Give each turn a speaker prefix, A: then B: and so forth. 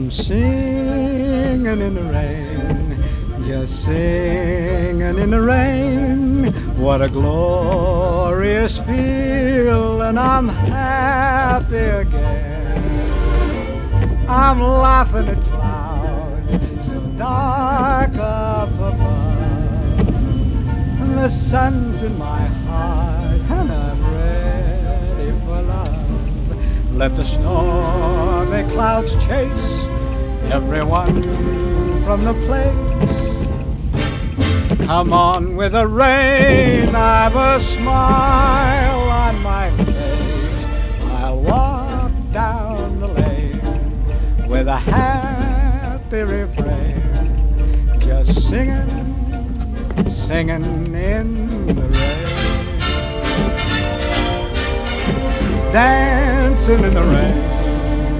A: I'm singing in the rain, just singing in the rain. What a glorious feeling, I'm happy again. I'm laughing at clouds so dark up above, and the sun's in my heart, and I'm ready for love. Let the stormy clouds chase everyone from the place. Come on with the rain, I've a smile on my face. I'll walk down the lane with a happy refrain, just singing, singing in the rain, dancing in the rain.